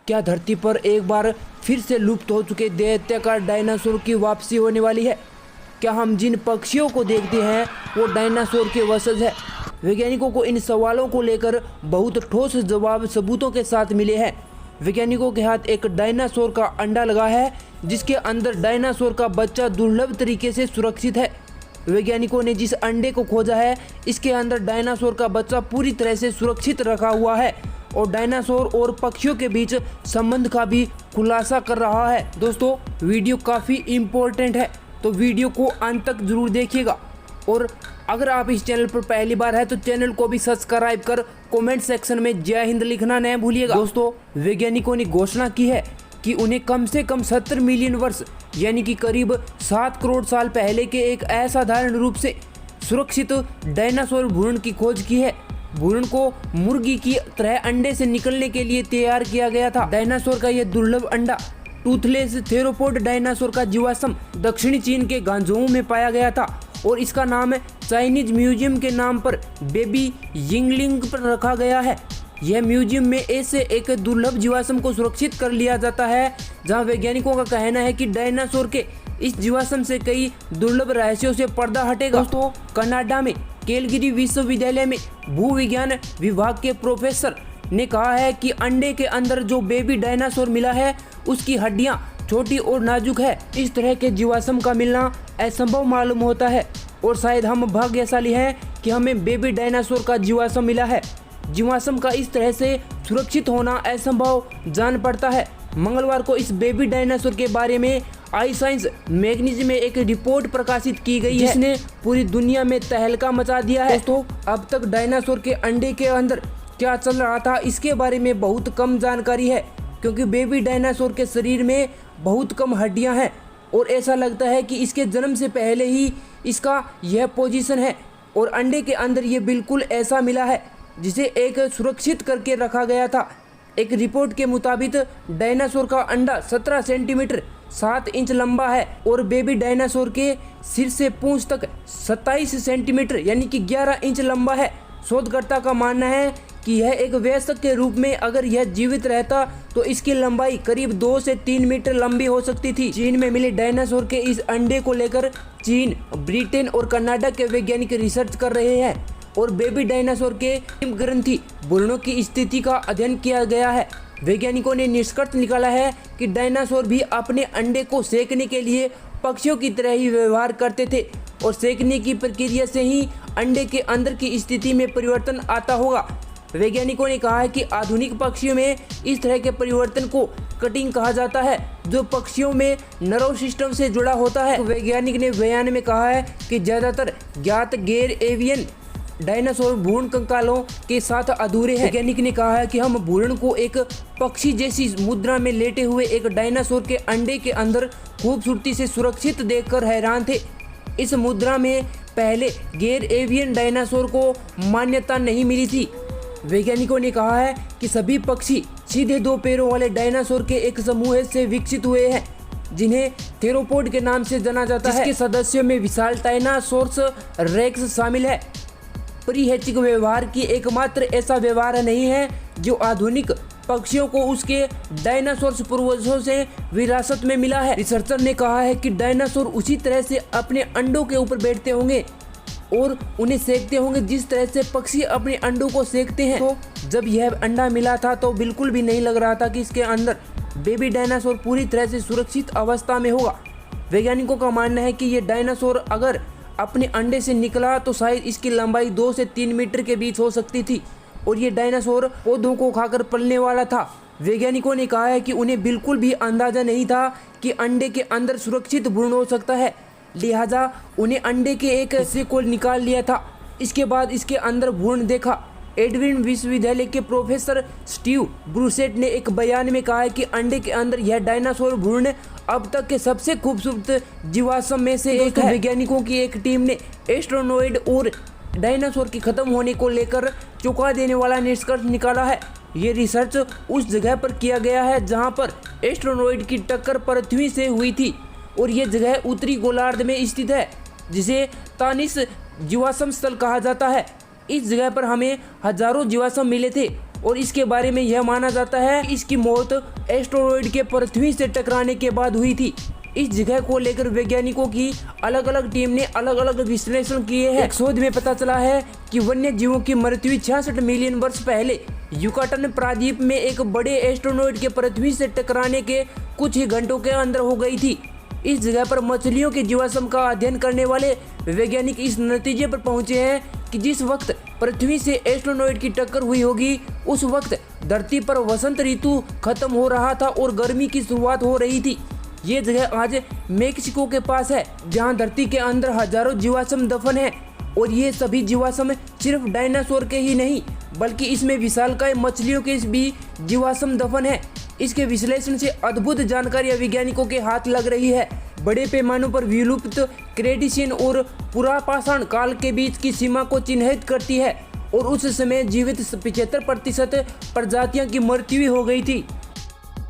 क्या धरती पर एक बार फिर से लुप्त हो चुके दैत्याकार डायनासोर की वापसी होने वाली है? क्या हम जिन पक्षियों को देखते हैं वो डायनासोर के वंशज है? वैज्ञानिकों को इन सवालों को लेकर बहुत ठोस जवाब सबूतों के साथ मिले हैं। वैज्ञानिकों के हाथ एक डायनासोर का अंडा लगा है जिसके अंदर डायनासोर का बच्चा दुर्लभ तरीके से सुरक्षित है। वैज्ञानिकों ने जिस अंडे को खोजा है इसके अंदर डायनासोर का बच्चा पूरी तरह से सुरक्षित रखा हुआ है और डायनासोर और पक्षियों के बीच संबंध का भी खुलासा कर रहा है। दोस्तों, वीडियो काफ़ी इम्पोर्टेंट है तो वीडियो को अंत तक जरूर देखिएगा और अगर आप इस चैनल पर पहली बार है तो चैनल को भी सब्सक्राइब कर कमेंट सेक्शन में जय हिंद लिखना न भूलिएगा। दोस्तों, वैज्ञानिकों ने घोषणा की है कि उन्हें कम से कम 70 मिलियन वर्ष यानी कि करीब 7 करोड़ साल पहले के एक असाधारण रूप से सुरक्षित डायनासोर भ्रूण की खोज की है। भ्रूण को मुर्गी की तरह अंडे से निकलने के लिए तैयार किया गया था। डायनासोर का यह दुर्लभ अंडा टूथलेस थेरोपोड डायनासोर का जीवाश्म दक्षिणी चीन के गांजोऊ में पाया गया था और इसका नाम चाइनीज म्यूजियम के नाम पर बेबी यिंगलिंग पर रखा गया है। यह म्यूजियम में ऐसे एक दुर्लभ जीवाश्म को सुरक्षित कर लिया जाता है जहां वैज्ञानिकों का कहना है कि डायनासोर के इस जीवाश्म से कई दुर्लभ रहस्यों से पर्दा हटेगा। दोस्तों, कनाडा में कैलगरी विश्वविद्यालय में भूविज्ञान विभाग के प्रोफेसर ने कहा है कि अंडे के अंदर जो बेबी डायनासोर मिला है उसकी हड्डियां छोटी और नाजुक है। इस तरह के जीवाश्म का मिलना असंभव मालूम होता है और शायद हम भाग्यशाली हैं कि हमें बेबी डायनासोर का जीवाश्म मिला है। जीवाश्म का इस तरह से सुरक्षित होना असंभव जान पड़ता है। मंगलवार को इस बेबी डायनासोर के बारे में आई साइंस मैगजीन में एक रिपोर्ट प्रकाशित की गई है जिसने पूरी दुनिया में तहलका मचा दिया है। दोस्तों, अब तक डायनासोर के अंडे के अंदर क्या चल रहा था इसके बारे में बहुत कम जानकारी है क्योंकि बेबी डायनासोर के शरीर में बहुत कम हड्डियां हैं और ऐसा लगता है कि इसके जन्म से पहले ही इसका यह पोजीशन है और अंडे के अंदर ये बिल्कुल ऐसा मिला है जिसे एक सुरक्षित करके रखा गया था। एक रिपोर्ट के मुताबिक डायनासोर का अंडा 17 सेंटीमीटर 7 इंच लंबा है और बेबी डायनासोर के सिर से पूंछ तक 27 सेंटीमीटर यानी कि 11 इंच लंबा है। शोधकर्ता का मानना है कि यह एक वयस्क के रूप में अगर यह जीवित रहता तो इसकी लंबाई करीब 2 से 3 मीटर लंबी हो सकती थी। चीन में मिले डायनासोर के इस अंडे को लेकर चीन, ब्रिटेन और कनाडा के वैज्ञानिक रिसर्च कर रहे हैं और बेबी डायनासोर के ग्रंथि भ्रूणों की स्थिति का अध्ययन किया गया है। वैज्ञानिकों ने निष्कर्ष निकाला है कि डायनासोर भी अपने अंडे को सेकने के लिए पक्षियों की तरह ही व्यवहार करते थे और सेकने की प्रक्रिया से ही अंडे के अंदर की स्थिति में परिवर्तन आता होगा। वैज्ञानिकों ने कहा है कि आधुनिक पक्षियों में इस तरह के परिवर्तन को कटिंग कहा जाता है जो पक्षियों में नर्व सिस्टम से जुड़ा होता है। वैज्ञानिक ने बयान में कहा है कि ज़्यादातर ज्ञात गैर एवियन डायनासोर भ्रूण कंकालों के साथ अधूरे हैं। वैज्ञानिक ने कहा है कि हम भ्रूण को एक पक्षी जैसी मुद्रा में लेटे हुए एक डायनासोर के अंडे के अंदर खूबसूरती से सुरक्षित देखकर हैरान थे। इस मुद्रा में पहले गैर एवियन डायनासोर को मान्यता नहीं मिली थी। वैज्ञानिकों ने कहा है कि सभी पक्षी सीधे 2 पैरों वाले डायनासोर के एक समूह से विकसित हुए हैं जिन्हें थेरोपोड के नाम से जाना जाता है। इसके सदस्यों में विशाल टाइनासोरस रेक्स शामिल है। परिहैचिक व्यवहार की एकमात्र ऐसा व्यवहार नहीं है जो आधुनिक पक्षियों को उसके डायनासोर पूर्वजों से विरासत में मिला है। रिसर्चर ने कहा है कि डायनासोर उसी तरह से अपने अंडों के ऊपर बैठते होंगे और उन्हें सेकते होंगे जिस तरह से पक्षी अपने अंडों को सेकते हैं। तो जब यह अंडा मिला था तो बिल्कुल भी नहीं लग रहा था कि इसके अंदर बेबी डायनासोर पूरी तरह से सुरक्षित अवस्था में होगा। वैज्ञानिकों का मानना है कि ये डायनासोर अगर अपने अंडे से निकला तो शायद इसकी लंबाई 2 से 3 मीटर के बीच हो सकती थी और ये डायनासोर पौधों को खाकर पलने वाला था। वैज्ञानिकों ने कहा है कि उन्हें बिल्कुल भी अंदाजा नहीं था कि अंडे के अंदर सुरक्षित भ्रूण हो सकता है, लिहाजा उन्हें अंडे के एक हिस्से को निकाल लिया था। इसके बाद इसके अंदर भ्रूण देखा। एडविन विश्वविद्यालय के प्रोफेसर स्टीव ब्रूसेट ने एक बयान में कहा है कि अंडे के अंदर यह डायनासोर भ्रूण अब तक के सबसे खूबसूरत जीवाश्म में से एक है। वैज्ञानिकों की एक टीम ने एस्ट्रोनॉइड और डायनासोर के खत्म होने को लेकर चौंका देने वाला निष्कर्ष निकाला है। ये रिसर्च उस जगह पर किया गया है जहां पर एस्ट्रोनॉइड की टक्कर पृथ्वी से हुई थी और ये जगह उत्तरी गोलार्ध में स्थित है जिसे तानिस जीवाश्म स्थल कहा जाता है। इस जगह पर हमें हजारों जीवाश्म मिले थे और इसके बारे में यह माना जाता है कि इसकी मौत एस्टेरॉयड के पृथ्वी से टकराने के बाद हुई थी। इस जगह को लेकर वैज्ञानिकों की अलग अलग टीम ने अलग अलग विश्लेषण किए हैं। एक शोध में पता चला है कि वन्य जीवों की मृत्यु 66 मिलियन वर्ष पहले युकाटन प्रायद्वीप में एक बड़े एस्टेरॉयड के पृथ्वी से टकराने के कुछ ही घंटों के अंदर हो गई थी। इस जगह पर मछलियों के जीवाश्म का अध्ययन करने वाले वैज्ञानिक इस नतीजे पर पहुंचे हैं कि जिस वक्त पृथ्वी से एस्टेरॉयड की टक्कर हुई होगी उस वक्त धरती पर वसंत ऋतु खत्म हो रहा था और गर्मी की शुरुआत हो रही थी। ये जगह आज मेक्सिको के पास है, जहां धरती के अंदर हजारों जीवाश्म दफन हैं और ये सभी जीवाश्म सिर्फ डायनासोर के ही नहीं बल्कि इसमें विशालकाय मछलियों के भी जीवाश्म दफन है। इसके विश्लेषण से अद्भुत जानकारी वैज्ञानिकों के हाथ लग रही है। बड़े पैमानों पर विलुप्त क्रेटिशियन और पुरापाषाण काल के बीच की सीमा को चिन्हित करती है और उस समय जीवित 75% प्रजातियों की मृत्यु हो गई थी।